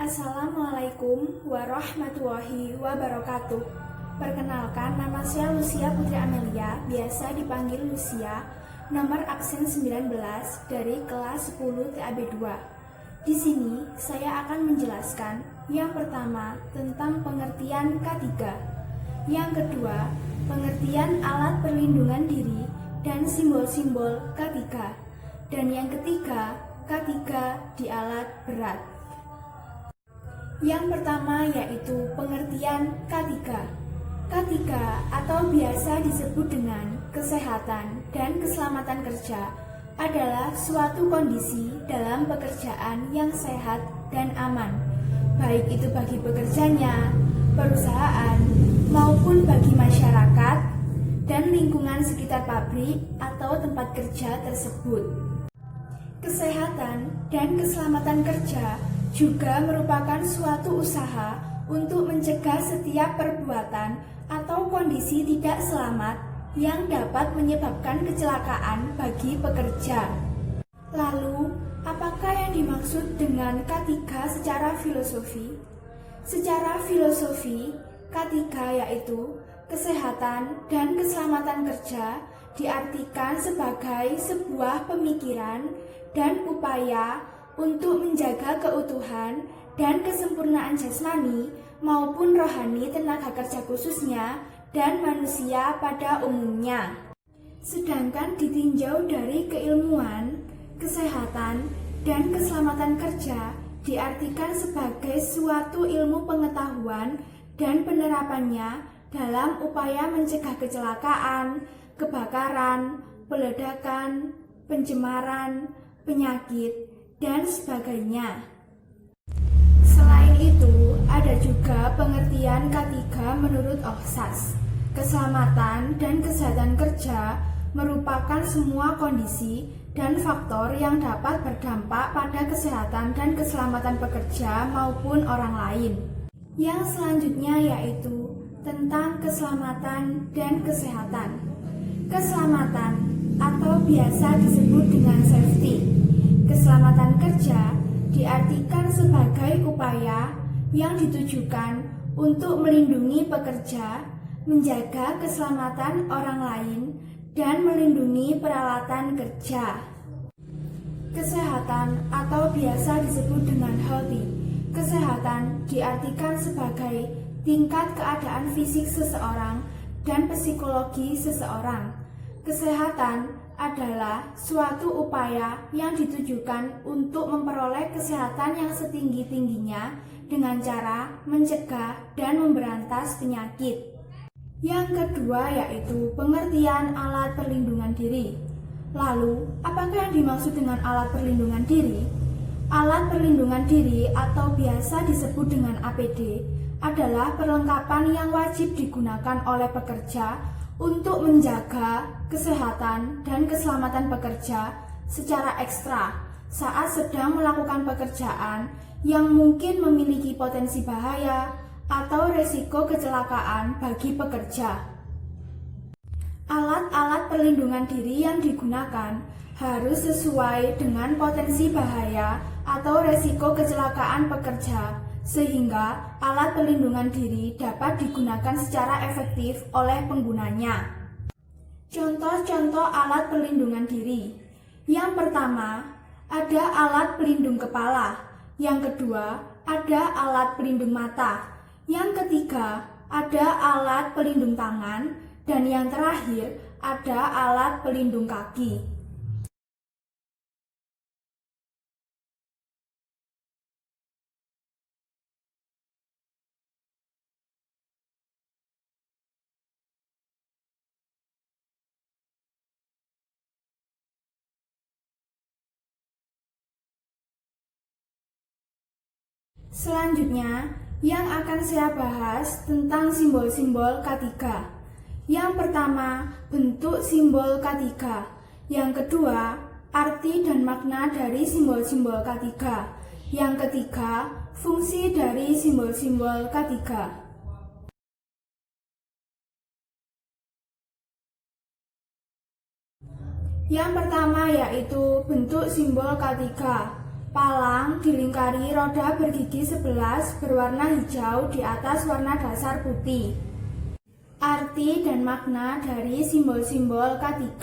Assalamualaikum warahmatullahi wabarakatuh. Perkenalkan, nama saya Lucia Putri Amelia, biasa dipanggil Lucia, nomor absen 19 dari kelas 10 TAB 2. Di sini saya akan menjelaskan yang pertama tentang pengertian K3, yang kedua pengertian alat perlindungan diri dan simbol-simbol K3, dan yang ketiga K3 di alat berat. Yang pertama yaitu pengertian K3. K3 atau biasa disebut dengan kesehatan dan keselamatan kerja adalah suatu kondisi dalam pekerjaan yang sehat dan aman, baik itu bagi pekerjanya, perusahaan, maupun bagi masyarakat dan lingkungan sekitar pabrik atau tempat kerja tersebut. Kesehatan dan keselamatan kerja juga merupakan suatu usaha untuk mencegah setiap perbuatan atau kondisi tidak selamat yang dapat menyebabkan kecelakaan bagi pekerja. Lalu, apakah yang dimaksud dengan K3 secara filosofi? Secara filosofi, K3 yaitu kesehatan dan keselamatan kerja diartikan sebagai sebuah pemikiran dan upaya untuk menjaga keutuhan dan kesempurnaan jasmani maupun rohani tenaga kerja khususnya dan manusia pada umumnya. Sedangkan ditinjau dari keilmuan, kesehatan, dan keselamatan kerja diartikan sebagai suatu ilmu pengetahuan dan penerapannya dalam upaya mencegah kecelakaan, kebakaran, peledakan, pencemaran, penyakit, dan sebagainya. Selain itu, ada juga pengertian K3 menurut Ohsas. Keselamatan dan kesehatan kerja merupakan semua kondisi dan faktor yang dapat berdampak pada kesehatan dan keselamatan pekerja maupun orang lain. Yang selanjutnya yaitu tentang keselamatan dan kesehatan. Keselamatan atau biasa disebut dengan safety. Keselamatan kerja diartikan sebagai upaya yang ditujukan untuk melindungi pekerja, menjaga keselamatan orang lain, dan melindungi peralatan kerja. Kesehatan atau biasa disebut dengan healthy. Kesehatan diartikan sebagai tingkat keadaan fisik seseorang dan psikologi seseorang. Kesehatan adalah suatu upaya yang ditujukan untuk memperoleh kesehatan yang setinggi-tingginya dengan cara mencegah dan memberantas penyakit. Yang kedua yaitu pengertian alat perlindungan diri. Lalu, apakah yang dimaksud dengan alat perlindungan diri? Alat perlindungan diri atau biasa disebut dengan APD adalah perlengkapan yang wajib digunakan oleh pekerja untuk menjaga kesehatan dan keselamatan pekerja secara ekstra saat sedang melakukan pekerjaan yang mungkin memiliki potensi bahaya atau resiko kecelakaan bagi pekerja. Alat-alat perlindungan diri yang digunakan harus sesuai dengan potensi bahaya atau resiko kecelakaan pekerja, sehingga alat perlindungan diri dapat digunakan secara efektif oleh penggunanya. Contoh-contoh alat perlindungan diri. Yang pertama, ada alat pelindung kepala. Yang kedua, ada alat pelindung mata. Yang ketiga, ada alat pelindung tangan. Dan yang terakhir, ada alat pelindung kaki. Selanjutnya, yang akan saya bahas tentang simbol-simbol K3. Yang pertama, bentuk simbol K3. Yang kedua, arti dan makna dari simbol-simbol K3. Yang ketiga, fungsi dari simbol-simbol K3. Yang pertama yaitu bentuk simbol K3. Palang dilingkari roda bergigi 11 berwarna hijau di atas warna dasar putih. Arti dan makna dari simbol-simbol K3.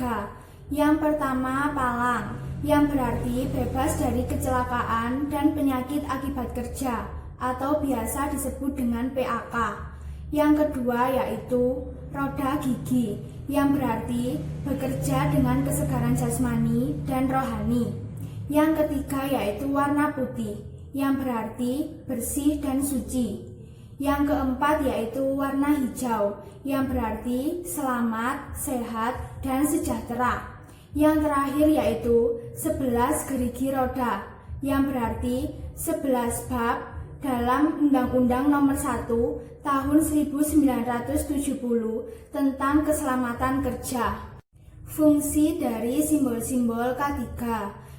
Yang pertama, palang, yang berarti bebas dari kecelakaan dan penyakit akibat kerja atau biasa disebut dengan PAK. Yang kedua yaitu roda gigi, yang berarti bekerja dengan kesegaran jasmani dan rohani. Yang ketiga yaitu warna putih, yang berarti bersih dan suci. Yang keempat yaitu warna hijau, yang berarti selamat, sehat, dan sejahtera. Yang terakhir yaitu 11 gerigi roda, yang berarti 11 bab dalam Undang-Undang Nomor 1 Tahun 1970 tentang keselamatan kerja. Fungsi dari simbol-simbol K3.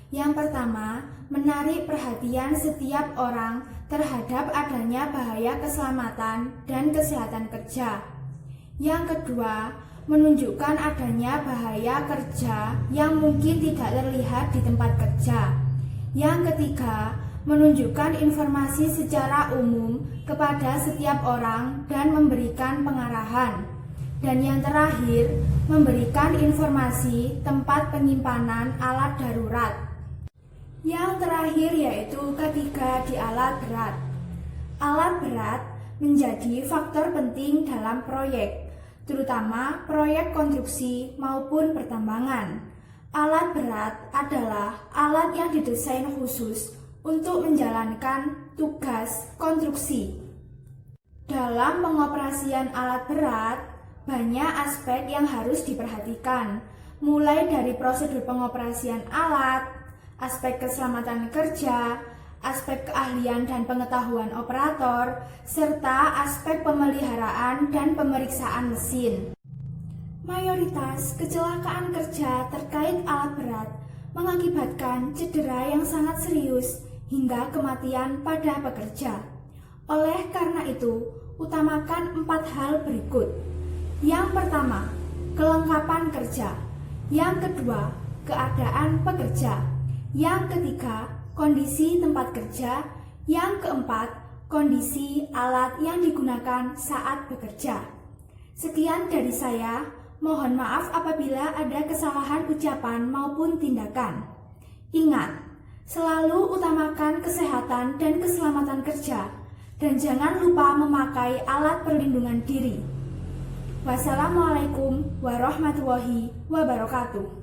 Yang pertama, menarik perhatian setiap orang terhadap adanya bahaya keselamatan dan kesehatan kerja. Yang kedua, menunjukkan adanya bahaya kerja yang mungkin tidak terlihat di tempat kerja. Yang ketiga, menunjukkan informasi secara umum kepada setiap orang dan memberikan pengarahan. Dan yang terakhir, memberikan informasi tempat penyimpanan alat darurat. Yang terakhir yaitu ketiga di alat berat. Alat berat menjadi faktor penting dalam proyek, terutama proyek konstruksi maupun pertambangan. Alat berat adalah alat yang didesain khusus untuk menjalankan tugas konstruksi. Dalam pengoperasian alat berat, banyak aspek yang harus diperhatikan, mulai dari prosedur pengoperasian alat, aspek keselamatan kerja, aspek keahlian dan pengetahuan operator, serta aspek pemeliharaan dan pemeriksaan mesin. Mayoritas kecelakaan kerja terkait alat berat mengakibatkan cedera yang sangat serius hingga kematian pada pekerja. Oleh karena itu, utamakan 4 hal berikut. Yang pertama, kelengkapan kerja. Yang kedua, keadaan pekerja. Yang ketiga, kondisi tempat kerja. Yang keempat, kondisi alat yang digunakan saat bekerja. Sekian dari saya, mohon maaf apabila ada kesalahan ucapan maupun tindakan. Ingat, selalu utamakan kesehatan dan keselamatan kerja, dan jangan lupa memakai alat perlindungan diri. Wassalamualaikum warahmatullahi wabarakatuh.